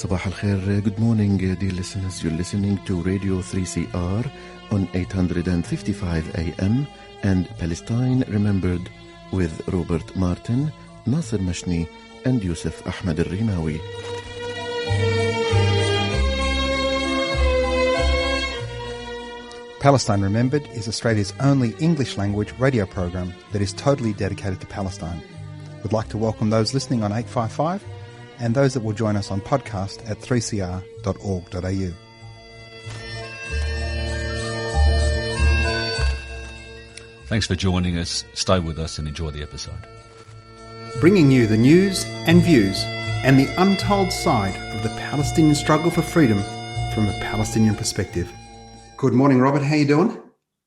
Sabah al-Khair, good morning, dear listeners. You're listening to Radio 3CR on 855 AM and Palestine Remembered with Robert Martin, Nasser Mashni and Yusuf Ahmed al-Rimawi. Palestine Remembered is Australia's only English-language radio program that is totally dedicated to Palestine. We'd like to welcome those listening on 855 and those that will join us on podcast at 3cr.org.au. Thanks for joining us. Stay with us and enjoy the episode. Bringing you the news and views and the untold side of the Palestinian struggle for freedom from a Palestinian perspective. Good morning, Robert. How you doing?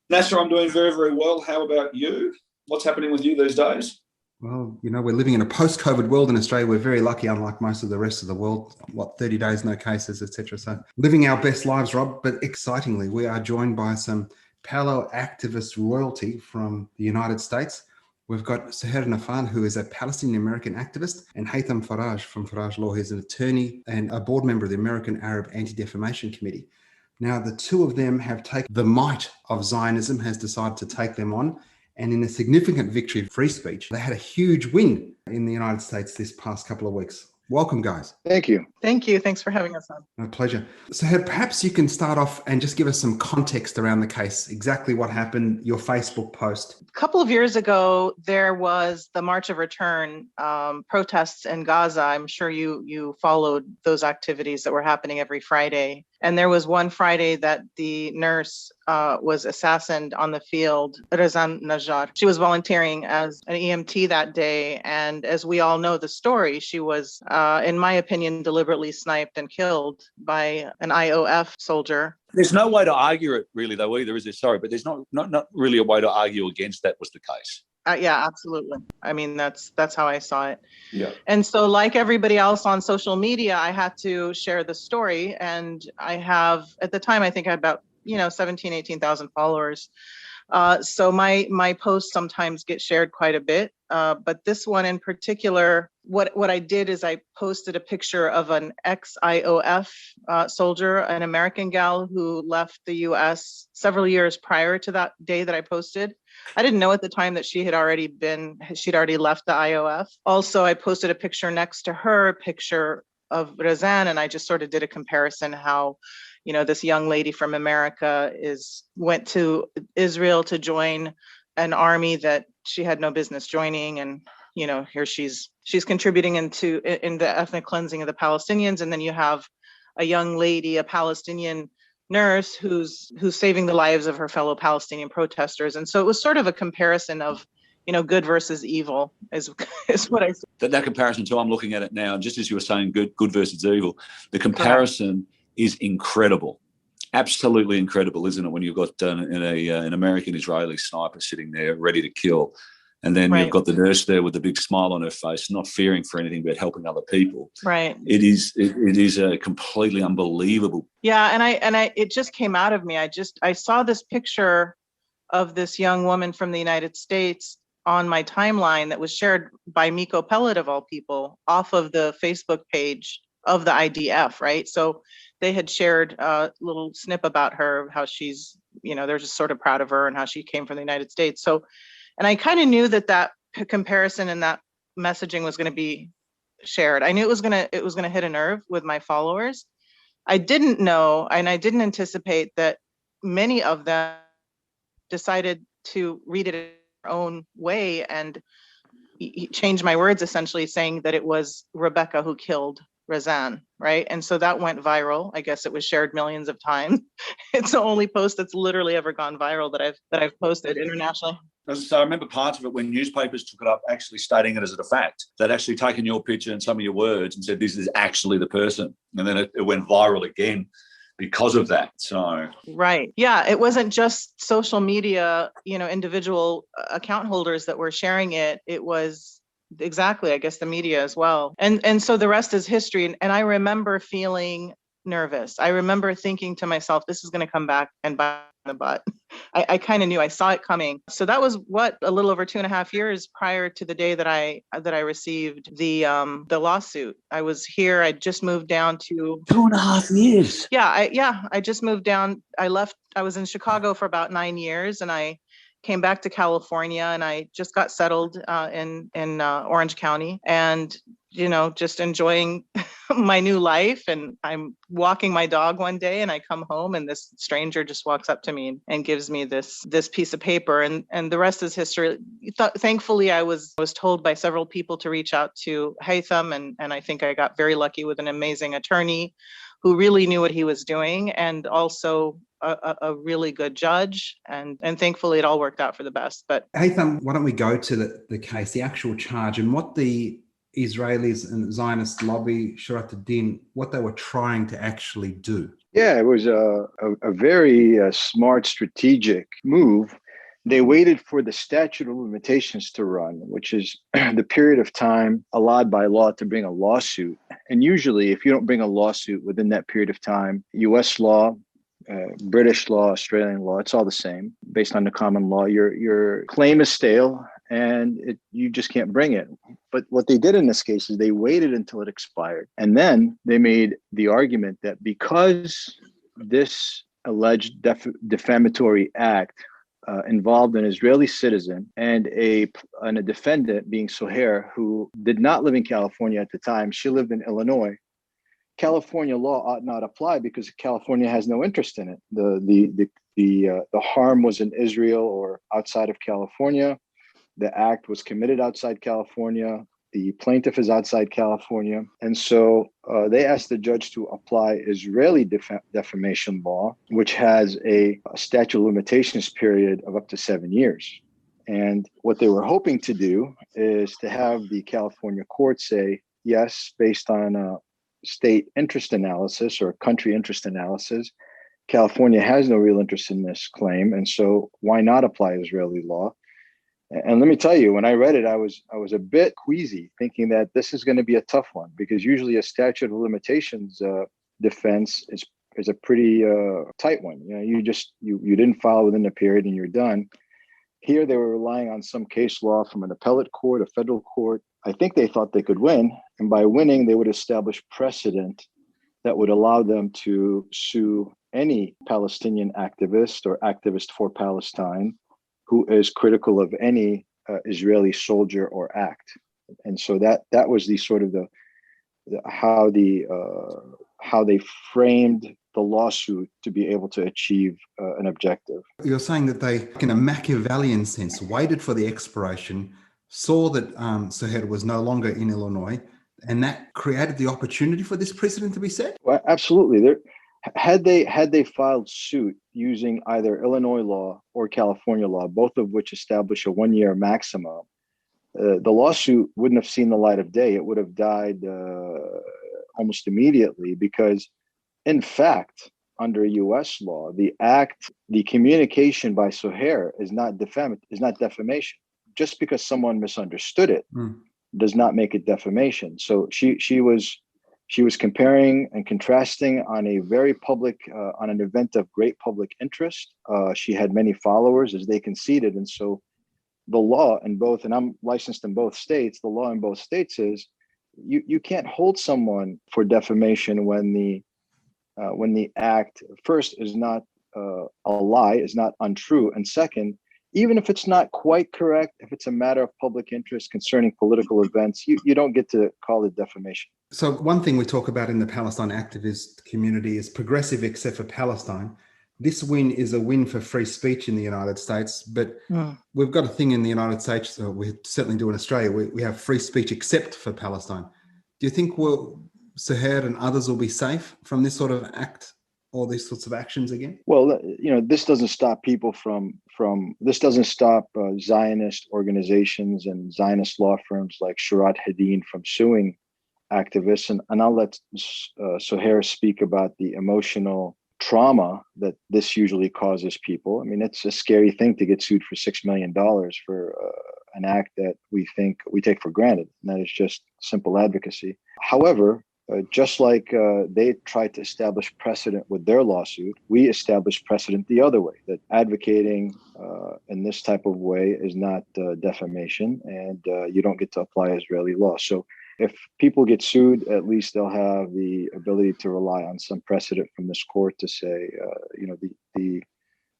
Nasser, I'm doing very, very well. How about you? What's happening with you these days? Well, you know, we're living in a post-COVID world in Australia. We're very lucky, unlike most of the rest of the world. 30 days, no cases, etc. So living our best lives, Rob. But excitingly, we are joined by some Palo activist royalty from the United States. We've got Suhair, who is a Palestinian-American activist, and Haytham from Faraj Law, who's an attorney and a board member of the American Arab Anti-Defamation Committee. Now, the two of them have taken the might of Zionism, has decided to take them on. And in a significant victory of free speech, they had a huge win in the United States this past couple of weeks. Welcome, guys. Thank you. Thank you. Thanks for having us on. My pleasure. So perhaps you can start off and just give us some context around the case, exactly what happened, your Facebook post. A couple of years ago, there was the March of Return protests in Gaza. I'm sure you followed those activities that were happening every Friday. And there was one Friday that the nurse was assassinated on the field, Razan Najjar. She was volunteering as an EMT that day. And as we all know the story, she was, in my opinion, deliberately sniped and killed by an IOF soldier. There's no way to argue it really though either, is there? Sorry, but there's not really a way to argue against that was the case. Yeah, absolutely. I mean, that's how I saw it. Yeah. And so like everybody else on social media, I had to share the story. And I have, at the time, I think I had about, 17, 18,000 followers. So my posts sometimes get shared quite a bit. But this one in particular, what I did is I posted a picture of an ex-IOF soldier, an American gal who left the US several years prior to that day that I posted. I didn't know at the time that she'd already left the IOF. Also, I posted a picture next to her, a picture of Razan, and I just sort of did a comparison how, this young lady from America went to Israel to join an army that she had no business joining. And, here she's contributing in the ethnic cleansing of the Palestinians. And then you have a young lady, a Palestinian nurse who's saving the lives of her fellow Palestinian protesters. And so it was sort of a comparison of, good versus evil is what I said. That comparison too, I'm looking at it now, and just as you were saying, good versus evil, the comparison is incredible. Absolutely incredible, isn't it? When you've got an American-Israeli sniper sitting there ready to kill. And then You've got the nurse there with a big smile on her face, not fearing for anything but helping other people. Right. It is a completely unbelievable. Yeah, and it just came out of me. I saw this picture of this young woman from the United States on my timeline that was shared by Miko Pellet of all people off of the Facebook page of the IDF, right? So they had shared a little snip about her, how she's, they're just sort of proud of her and how she came from the United States. So, and I kind of knew that comparison and that messaging was going to be shared. I knew it was going to hit a nerve with my followers. I didn't know, and I didn't anticipate that many of them decided to read it their own way and change my words, essentially saying that it was Rebecca who killed Razan, right? And so that went viral. I guess it was shared millions of times. It's the only post that's literally ever gone viral that I've posted internationally. So I remember parts of it when newspapers took it up, actually stating it as a fact. They'd actually taken your picture and some of your words and said, this is actually the person. And then it went viral again because of that. So right. Yeah. It wasn't just social media, individual account holders that were sharing it. It was exactly, I guess, the media as well. And so the rest is history. And I remember feeling nervous. I remember thinking to myself, this is going to come back and bite the butt. I kind of knew, I saw it coming. So that was a little over 2.5 years prior to the day that I received the lawsuit. I was here. I just moved down to 2.5 years. I just moved down. I was in Chicago for about 9 years, and I came back to California, and I just got settled in Orange County, and just enjoying my new life. And I'm walking my dog one day, and I come home, and this stranger just walks up to me and gives me this piece of paper, and the rest is history. Thankfully, I was told by several people to reach out to Haytham, and I think I got very lucky with an amazing attorney who really knew what he was doing, and also a really good judge, and thankfully it all worked out for the best. But Haytham, why don't we go to the case, the actual charge, and what the Israelis and Zionist lobby, Shurat Din, what they were trying to actually do? Yeah, it was a very smart strategic move. They waited for the statute of limitations to run, which is the period of time allowed by law to bring a lawsuit. And usually, if you don't bring a lawsuit within that period of time, U.S. law, British law, Australian law, it's all the same. Based on the common law, your claim is stale and you just can't bring it. But what they did in this case is they waited until it expired. And then they made the argument that because this alleged defamatory act involved an Israeli citizen and a defendant, being Suhair, who did not live in California at the time, she lived in Illinois, California law ought not apply because California has no interest in it. The harm was in Israel or outside of California. The act was committed outside California. The plaintiff is outside California. And so they asked the judge to apply Israeli defamation law, which has a statute of limitations period of up to 7 years. And what they were hoping to do is to have the California court say, yes, based on a state interest analysis or country interest analysis, California has no real interest in this claim. And so why not apply Israeli law? And let me tell you, when I read it, I was a bit queasy, thinking that this is going to be a tough one, because usually a statute of limitations defense is a pretty tight one. You didn't file within the period and you're done. Here they were relying on some case law from an appellate court, a federal court. I think they thought they could win, and by winning, they would establish precedent that would allow them to sue any Palestinian activist or activist for Palestine who is critical of any Israeli soldier or act. And so that was the sort of how they framed the lawsuit to be able to achieve an objective. You're saying that they, in a Machiavellian sense, waited for the expiration, saw that Suhair was no longer in Illinois, and that created the opportunity for this precedent to be set? Well, absolutely. Had they filed suit using either Illinois law or California law, both of which establish a 1-year maximum, the lawsuit wouldn't have seen the light of day. It would have died almost immediately, because, in fact, under U.S. law, the communication by Suhair is not defamation. Just because someone misunderstood it does not make it defamation. So she was comparing and contrasting on a very public, on an event of great public interest. She had many followers, as they conceded. And so the law in both, and I'm licensed in both states, the law in both states is you can't hold someone for defamation when the act, first, is not a lie, is not untrue. And second, even if it's not quite correct, if it's a matter of public interest concerning political events, you don't get to call it defamation. So one thing we talk about in the Palestine activist community is progressive except for Palestine. This win is a win for free speech in the United States, but we've got a thing in the United States, so we certainly do in Australia, we have free speech except for Palestine. Do you think Suhair and others will be safe from this sort of act or these sorts of actions again? Well, this doesn't stop people this doesn't stop Zionist organizations and Zionist law firms like Shurat Din from suing activists. And I'll let Suhair speak about the emotional trauma that this usually causes people. I mean, it's a scary thing to get sued for $6 million for an act that we take for granted, and that is just simple advocacy. However, just like they tried to establish precedent with their lawsuit, we established precedent the other way, that advocating in this type of way is not defamation, and you don't get to apply Israeli law. So if people get sued, at least they'll have the ability to rely on some precedent from this court to say,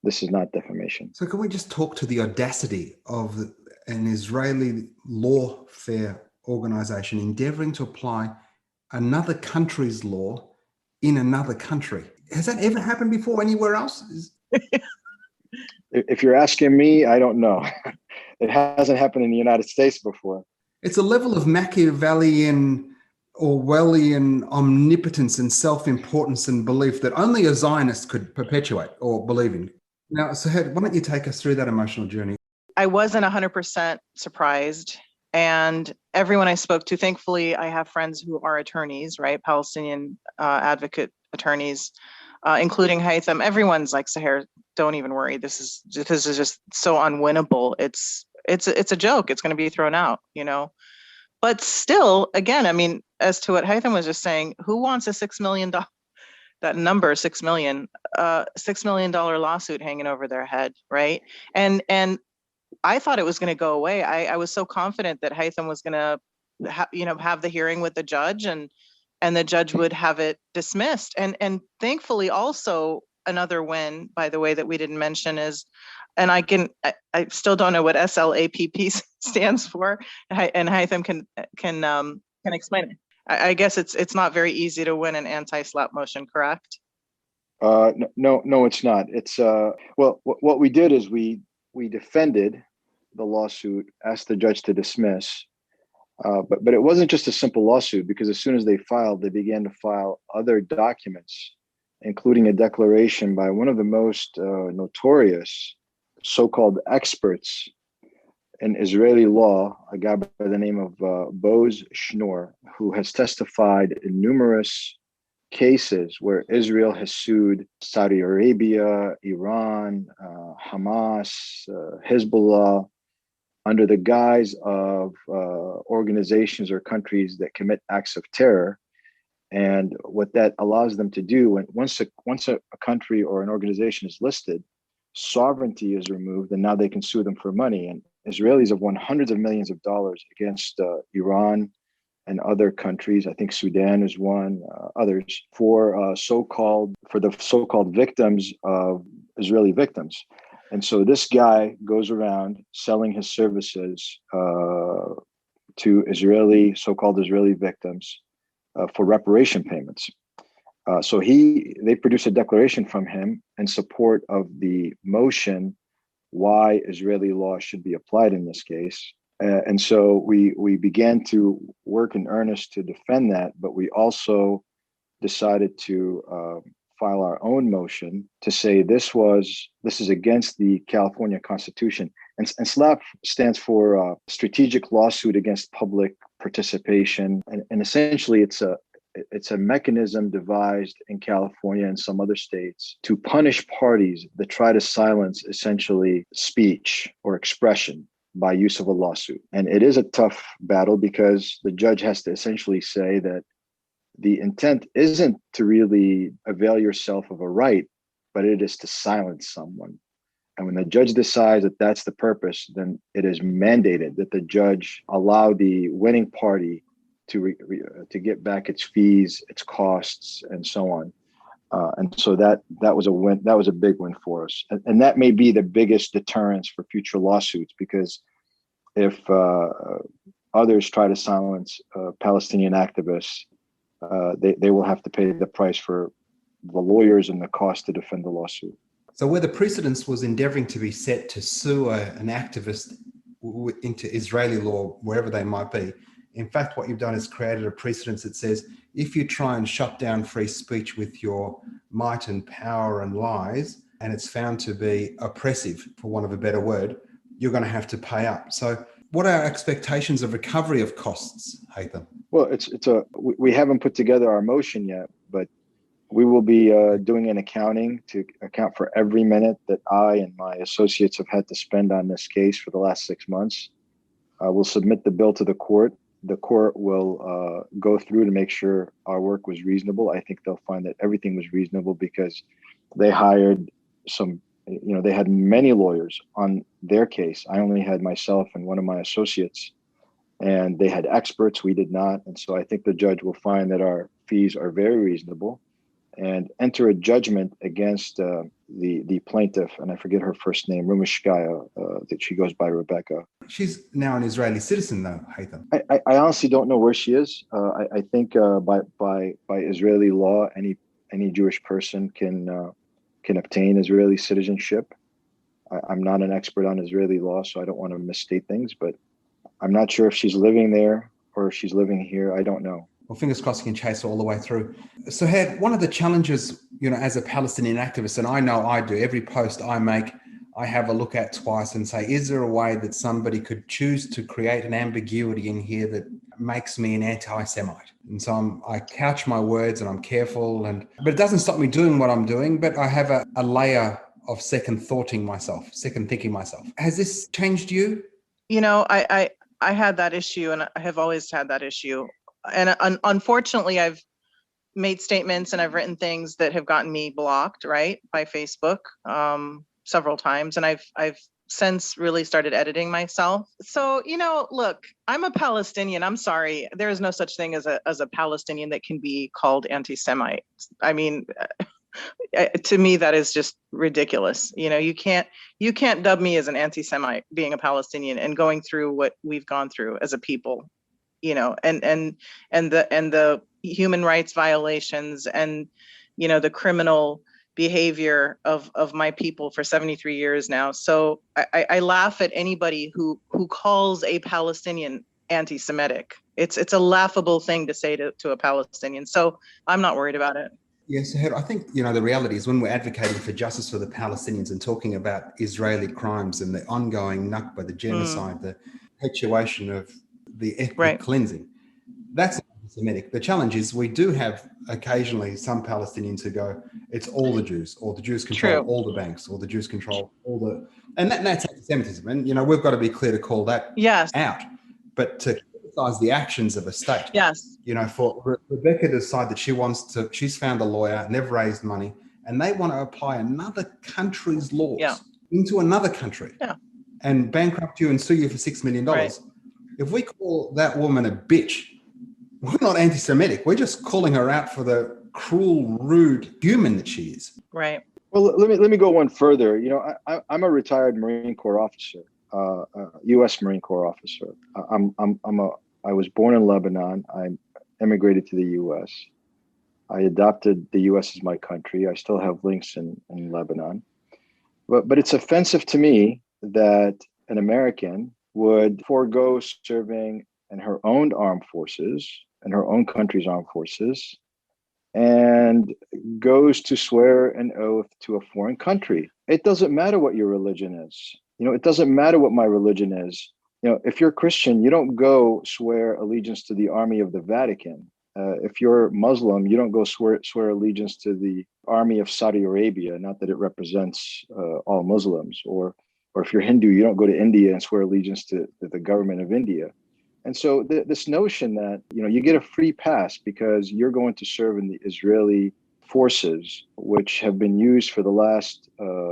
this is not defamation. So can we just talk to the audacity of an Israeli lawfare organization endeavoring to apply another country's law in another country? Has that ever happened before anywhere else? If you're asking me, I don't know. It hasn't happened in the United States before. It's a level of Machiavellian, Orwellian omnipotence and self-importance and belief that only a Zionist could perpetuate or believe in. Now, Suhair, why don't you take us through that emotional journey? I wasn't 100% surprised. And everyone I spoke to, thankfully, I have friends who are attorneys, right? Palestinian advocate attorneys, including Haytham. Everyone's like, Suhair, don't even worry. This is just so unwinnable. It's a joke. It's going to be thrown out, But still, again, I mean, as to what Haytham was just saying, who wants a $6 million, that number, $6 million lawsuit hanging over their head, right? And I thought it was going to go away. I was so confident that Haytham was going to, have the hearing with the judge, and the judge would have it dismissed. And thankfully, also another win, by the way, that we didn't mention is, and I still don't know what SLAPP stands for, and Haytham can explain it. I guess it's not very easy to win an anti-SLAPP motion, correct? No, it's not. It's what we did is we defended the lawsuit, asked the judge to dismiss, but it wasn't just a simple lawsuit, because as soon as they filed, they began to file other documents, including a declaration by one of the most notorious so-called experts in Israeli law, a guy by the name of Boaz Schnorr, who has testified in numerous cases where Israel has sued Saudi Arabia, Iran, Hamas, Hezbollah, under the guise of organizations or countries that commit acts of terror. And what that allows them to do, once a country or an organization is listed, sovereignty is removed, and now they can sue them for money. And Israelis have won hundreds of millions of dollars against Iran and other countries. I think Sudan is one, others, for the so-called victims of Israeli victims. And so this guy goes around selling his services to so-called Israeli victims for reparation payments. So they produce a declaration from him in support of the motion why Israeli law should be applied in this case. And so we began to work in earnest to defend that, but we also decided to file our own motion to say this is against the California Constitution. And SLAPP stands for Strategic Lawsuit Against Public Participation. And essentially it's a mechanism devised in California and some other states to punish parties that try to silence essentially speech or expression by use of a lawsuit. And it is a tough battle, because the judge has to essentially say that the intent isn't to really avail yourself of a right, but it is to silence someone. And when the judge decides that that's the purpose, then it is mandated that the judge allow the winning party to get back its fees, its costs, and so on. And so that was a win. That was a big win for us. And that may be the biggest deterrence for future lawsuits, because if others try to silence Palestinian activists, they will have to pay the price for the lawyers and the cost to defend the lawsuit. So where the precedence was endeavoring to be set to sue an activist into Israeli law, wherever they might be, in fact, what you've done is created a precedence that says, if you try and shut down free speech with your might and power and lies, and it's found to be oppressive, for want of a better word, you're going to have to pay up. So what are our expectations of recovery of costs, Haytham? Well, we haven't put together our motion yet, but we will be doing an accounting to account for every minute that I and my associates have had to spend on this case for the last 6 months. We'll submit the bill to the court. the court will go through to make sure our work was reasonable. I think they'll find that everything was reasonable because they hired they had many lawyers on their case. I only had myself and one of my associates, and they had experts. We did not. And so I think the judge will find that our fees are very reasonable and enter a judgment against the plaintiff, and I forget her first name, Rumishkaya, that she goes by Rebecca. She's now an Israeli citizen, though, Haytham. I honestly don't know where she is. I think by Israeli law, any Jewish person can obtain Israeli citizenship. I'm not an expert on Israeli law, so I don't want to misstate things, but I'm not sure if she's living there or if she's living here. I don't know. Well, fingers crossed you can chase her all the way through. Suhair, one of the challenges, as a Palestinian activist, and I know I do, every post I make, I have a look at twice and say, is there a way that somebody could choose to create an ambiguity in here that makes me an anti-Semite? And so I couch my words and I'm careful, but it doesn't stop me doing what I'm doing, but I have a layer of second thinking myself. Has this changed you? I had that issue, and I have always had that issue. And unfortunately, I've made statements and I've written things that have gotten me blocked, right, by Facebook several times. And I've since really started editing myself. So, look, I'm a Palestinian. I'm sorry. There is no such thing as a Palestinian that can be called anti-Semite. I mean, to me, that is just ridiculous. You can't dub me as an anti-Semite being a Palestinian and going through what we've gone through as a people. And the human rights violations and, the criminal behavior of my people for 73 years now. So I laugh at anybody who calls a Palestinian anti-Semitic. It's a laughable thing to say to a Palestinian. So I'm not worried about it. Yes, Suhair, I think, the reality is when we're advocating for justice for the Palestinians and talking about Israeli crimes and the ongoing Nakba, the genocide, the perpetuation of the ethnic cleansing, that's anti-Semitic. The challenge is we do have occasionally some Palestinians who go, it's all the Jews, or the Jews control all the banks, or the Jews control all the... And that's anti-Semitism. And, we've got to be clear to call that out. But to criticize the actions of a state. Yes. For Rebecca to decide that she's found a lawyer, never raised money, and they want to apply another country's laws into another country and bankrupt you and sue you for $6 million. Right. If we call that woman a bitch, we're not anti-Semitic. We're just calling her out for the cruel, rude human that she is. Right. Well, let me go one further. I'm a retired Marine Corps officer, U.S. Marine Corps officer. I was born in Lebanon. I immigrated to the U.S. I adopted the U.S. as my country. I still have links in Lebanon. But it's offensive to me that an American would forego serving in her own armed forces, in her own country's armed forces, and goes to swear an oath to a foreign country. It doesn't matter what your religion is. It doesn't matter what my religion is. If you're Christian, you don't go swear allegiance to the army of the Vatican. If you're Muslim, you don't go swear allegiance to the army of Saudi Arabia, not that it represents all Muslims, or if you're Hindu, you don't go to India and swear allegiance to the government of India. And so this notion that, you get a free pass because you're going to serve in the Israeli forces, which have been used for the last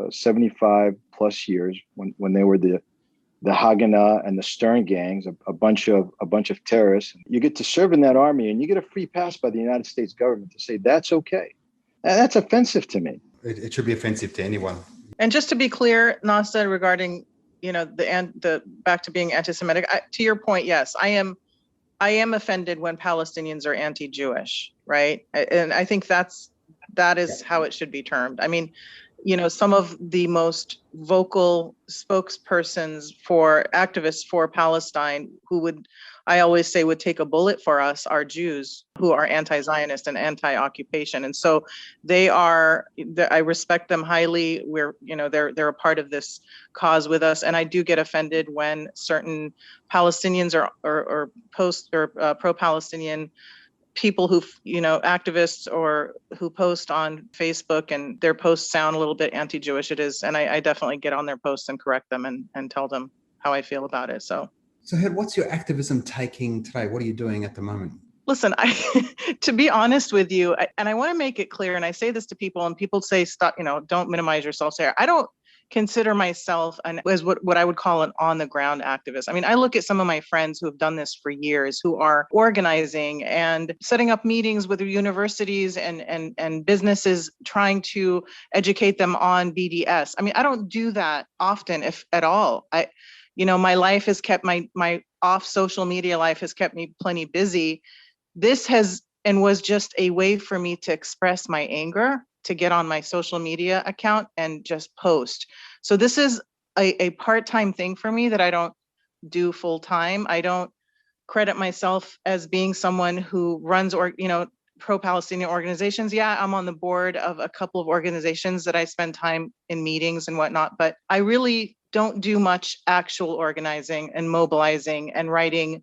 75 plus years when they were the Haganah and the Stern gangs, a bunch of terrorists. You get to serve in that army and you get a free pass by the United States government to say that's okay. That's offensive to me. It should be offensive to anyone. And just to be clear, Nasa, regarding the back to being anti-Semitic, to your point, yes, I am offended when Palestinians are anti-Jewish, right? And I think that is how it should be termed. I mean, some of the most vocal spokespersons for activists for Palestine I always say would take a bullet for us are Jews who are anti-Zionist and anti-occupation. And so I respect them highly. They're a part of this cause with us. And I do get offended when certain Palestinians or pro-Palestinian people who, activists or who post on Facebook and their posts sound a little bit anti-Jewish. It is. And I definitely get on their posts and correct them and tell them how I feel about it. So So, what's your activism taking today? What are you doing at the moment? Listen, to be honest with you, and I want to make it clear, and I say this to people, and people say, stop, don't minimize yourself, Sarah. I don't consider myself as what I would call an on the ground activist. I mean, I look at some of my friends who have done this for years, who are organizing and setting up meetings with universities and businesses, trying to educate them on BDS. I mean, I don't do that often, if at all. My life has kept my off social media life has kept me plenty busy. This was just a way for me to express my anger, to get on my social media account and just post. So this is a part-time thing for me that I don't do full time. I don't credit myself as being someone who runs pro-Palestinian organizations. Yeah, I'm on the board of a couple of organizations that I spend time in meetings and whatnot, but I really don't do much actual organizing and mobilizing and writing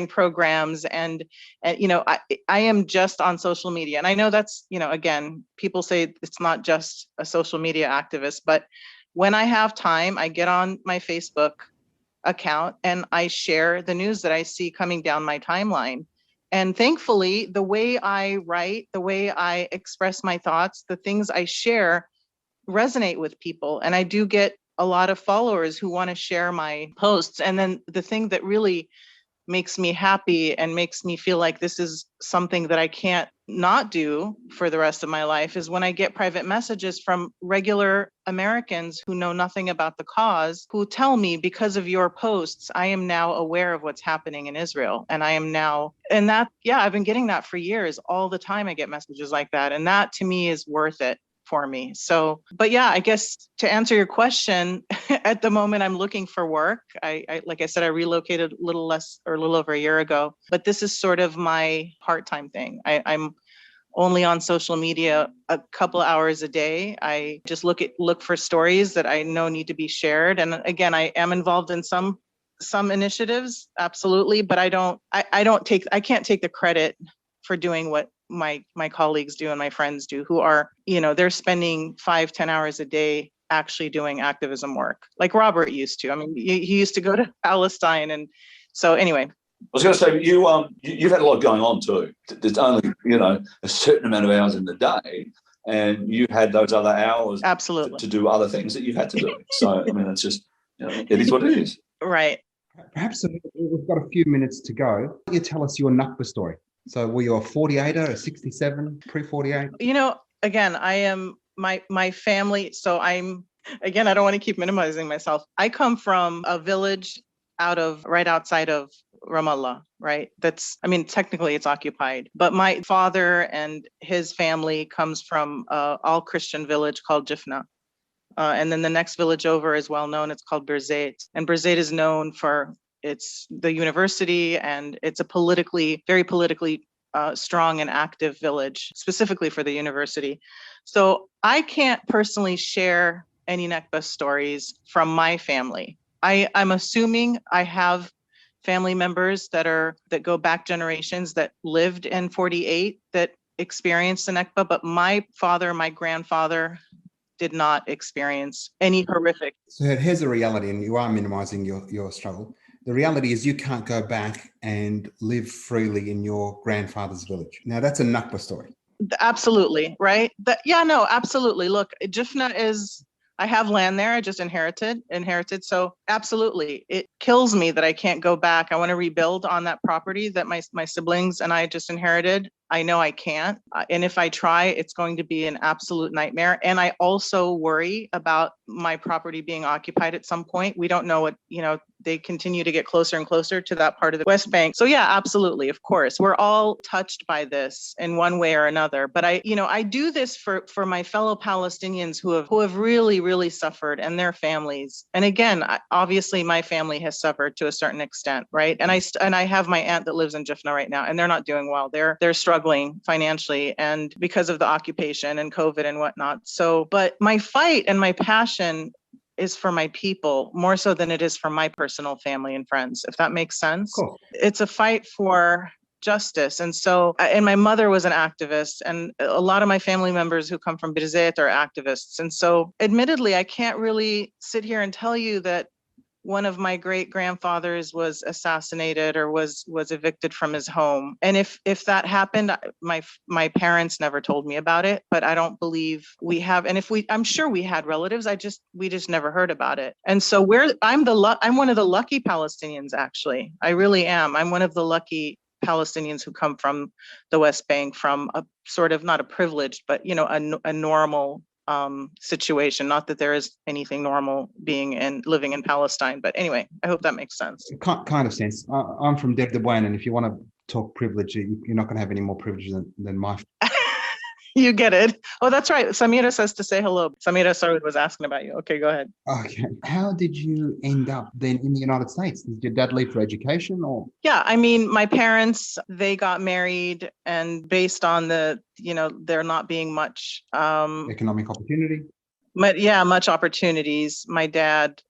programs and I am just on social media. And I know that's, again, people say it's not just a social media activist, but when I have time, I get on my Facebook account and I share the news that I see coming down my timeline. And thankfully, the way I write, the way I express my thoughts, the things I share resonate with people. And I do get a lot of followers who want to share my posts. And then the thing that really makes me happy and makes me feel like this is something that I can't not do for the rest of my life is when I get private messages from regular Americans who know nothing about the cause, who tell me, because of your posts, I am now aware of what's happening in Israel. And I've been getting that for years. All the time I get messages like that. And that to me is worth it for me. So, but yeah, I guess to answer your question, at the moment I'm looking for work. I like I said, I relocated a little over a year ago, but this is sort of my part-time thing. I'm only on social media a couple hours a day. I just look for stories that I know need to be shared. And again, I am involved in some initiatives, absolutely, but I can't take the credit for doing what my colleagues do and my friends do, who are, they're spending 5-10 hours a day actually doing activism work, like Robert used to. I mean, he used to go to Palestine. And so anyway. I was going to say, you've had a lot going on too. There's only, a certain amount of hours in the day, and you had those other hours absolutely to do other things that you've had to do. So, I mean, it's just, it is what it is. Right. Perhaps we've got a few minutes to go. You tell us your Nakba story. So were you a 48er, a 67, pre-48? Again, I am my family. So I don't want to keep minimizing myself. I come from a village right outside of Ramallah, right? Technically it's occupied, but my father and his family comes from an all Christian village called Jifna. And then the next village over is well known. It's called Birzeit. And Birzeit is known for the university, and it's a very politically strong and active village, specifically for the university. So I can't personally share any Nakba stories from my family. I'm assuming I have family members that go back generations that lived in 48 that experienced the Nakba, but my grandfather did not experience any horrific. So here's the reality, and you are minimizing your struggle. The reality is you can't go back and live freely in your grandfather's village. Now that's a Nakba story. Absolutely, right? Absolutely. Look, Jifna I have land there. I just inherited. So absolutely, it kills me that I can't go back. I want to rebuild on that property that my siblings and I just inherited. I know I can't. And if I try, it's going to be an absolute nightmare. And I also worry about my property being occupied at some point. We don't know what, they continue to get closer and closer to that part of the West Bank. So yeah, absolutely. Of course, we're all touched by this in one way or another. But I do this for my fellow Palestinians who have really, really suffered, and their families. And again, obviously my family has suffered to a certain extent, right? And I have my aunt that lives in Jifna right now, and they're not doing well. They're struggling financially, and because of the occupation and COVID and whatnot. So, but my fight and my passion is for my people more so than it is for my personal family and friends, if that makes sense. Cool. It's a fight for justice. And so, and my mother was an activist, and a lot of my family members who come from Birzeit are activists. And so admittedly, I can't really sit here and tell you that one of my great grandfathers was assassinated or was evicted from his home. And if that happened, my parents never told me about it, but I don't believe we have. And I'm sure we had relatives. We just never heard about it. And so I'm one of the lucky Palestinians, actually. I really am. I'm one of the lucky Palestinians who come from the West Bank, from a sort of, not a privileged, but, you know, a normal situation. Not that there is anything normal living in Palestine, but anyway, I hope that makes sense. Kind of sense. I'm from Debdewan, and if you want to talk privilege, you're not going to have any more privilege than my. You get it. Oh, that's right. Samira says to say hello. Samira, sorry, was asking about you. Okay, go ahead. Okay. How did you end up then in the United States? Did your dad leave for education or? Yeah, I mean, my parents, they got married, and based on there not being much economic opportunity. But yeah, much opportunities. My dad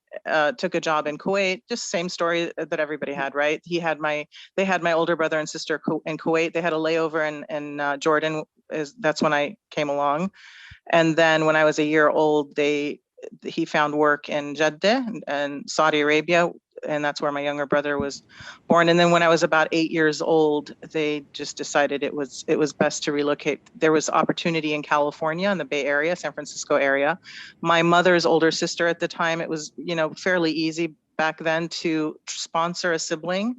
took a job in Kuwait, just same story that everybody had, right? They had my older brother and sister in Kuwait. They had a layover in Jordan. That's when I came along. And then when I was a year old, he found work in Jeddah and Saudi Arabia, and that's where my younger brother was born. And then when I was about 8 years old, they just decided it was best to relocate. There was opportunity in California, in the Bay Area, San Francisco area. My mother's older sister at the time, it was, fairly easy back then to sponsor a sibling.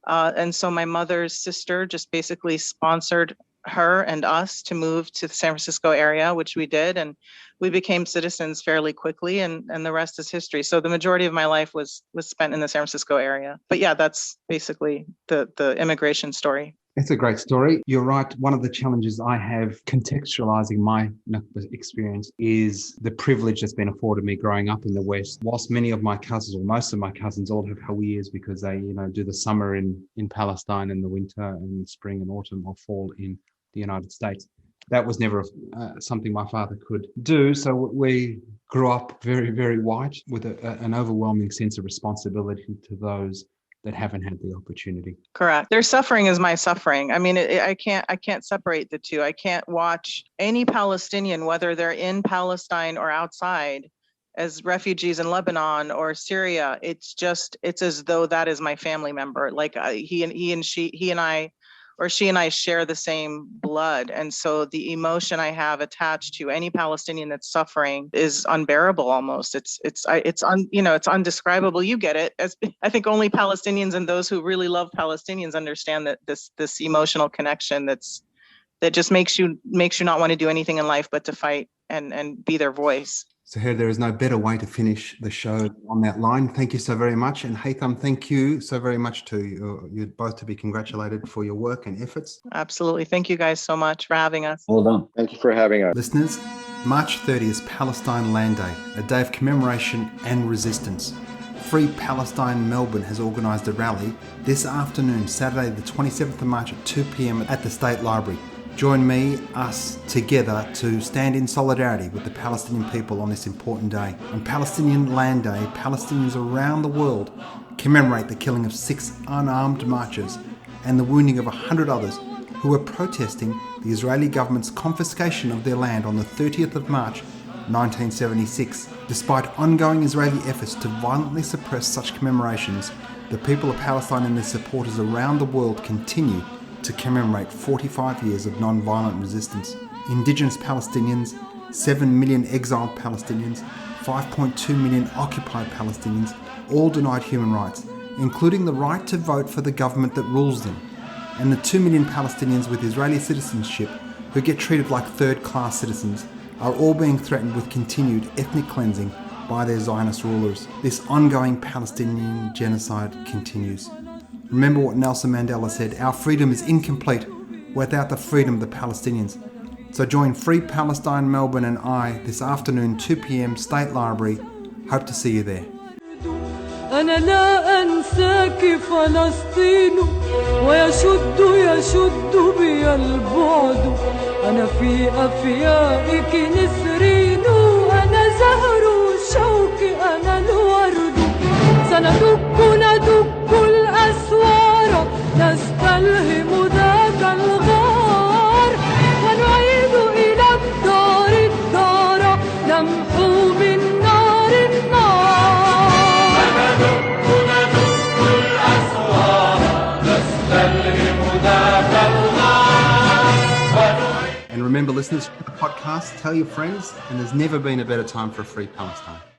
And so my mother's sister just basically sponsored her and us to move to the San Francisco area, which we did, and we became citizens fairly quickly, and the rest is history. So the majority of my life was spent in the San Francisco area. But yeah, that's basically the immigration story. It's a great story. You're right. One of the challenges I have contextualizing my Nakba experience is the privilege that's been afforded me growing up in the West. Whilst many of my cousins, or most of my cousins, all have Hawiyyahs because they, do the summer in Palestine and the winter and spring and autumn or fall in the United States. That was never something my father could do. So we grew up very, very white with an overwhelming sense of responsibility to those that haven't had the opportunity. Correct. Their suffering is my suffering. I mean, I can't separate the two. I can't watch any Palestinian, whether they're in Palestine or outside, as refugees in Lebanon or Syria. It's as though that is my family member. Like he and I share the same blood. And so the emotion I have attached to any Palestinian that's suffering is unbearable almost. It's undescribable. You get it. I think only Palestinians and those who really love Palestinians understand that this emotional connection that just makes you not want to do anything in life but to fight and be their voice. Suhair, there is no better way to finish the show on that line. Thank you so very much. And Haytham, thank you so very much to you both to be congratulated for your work and efforts. Absolutely. Thank you guys so much for having us. Well done. Thank you for having us. Listeners, March 30 is Palestine Land Day, a day of commemoration and resistance. Free Palestine Melbourne has organised a rally this afternoon, Saturday the 27th of March at 2 p.m. at the State Library. Join us together to stand in solidarity with the Palestinian people on this important day. On Palestinian Land Day, Palestinians around the world commemorate the killing of 6 unarmed marchers and the wounding of 100 others who were protesting the Israeli government's confiscation of their land on the 30th of March 1976. Despite ongoing Israeli efforts to violently suppress such commemorations, the people of Palestine and their supporters around the world continue to commemorate 45 years of non-violent resistance. Indigenous Palestinians, 7 million exiled Palestinians, 5.2 million occupied Palestinians, all denied human rights, including the right to vote for the government that rules them, and the 2 million Palestinians with Israeli citizenship who get treated like third-class citizens are all being threatened with continued ethnic cleansing by their Zionist rulers. This ongoing Palestinian genocide continues. Remember what Nelson Mandela said, our freedom is incomplete without the freedom of the Palestinians. So join Free Palestine Melbourne and I this afternoon, 2 p.m, State Library. Hope to see you there. أنا لا أنساك فلسطين ويشد بي البعد أنا في أفيائك نسرين أنا زهر الشوك أنا الورد ندك الأسوار نستلهم ذاك الغار ونعيد إلى الدار نمحو من نار النار remember, listeners, share the podcast, tell your friends, and there's never been a better time for a free Palestine.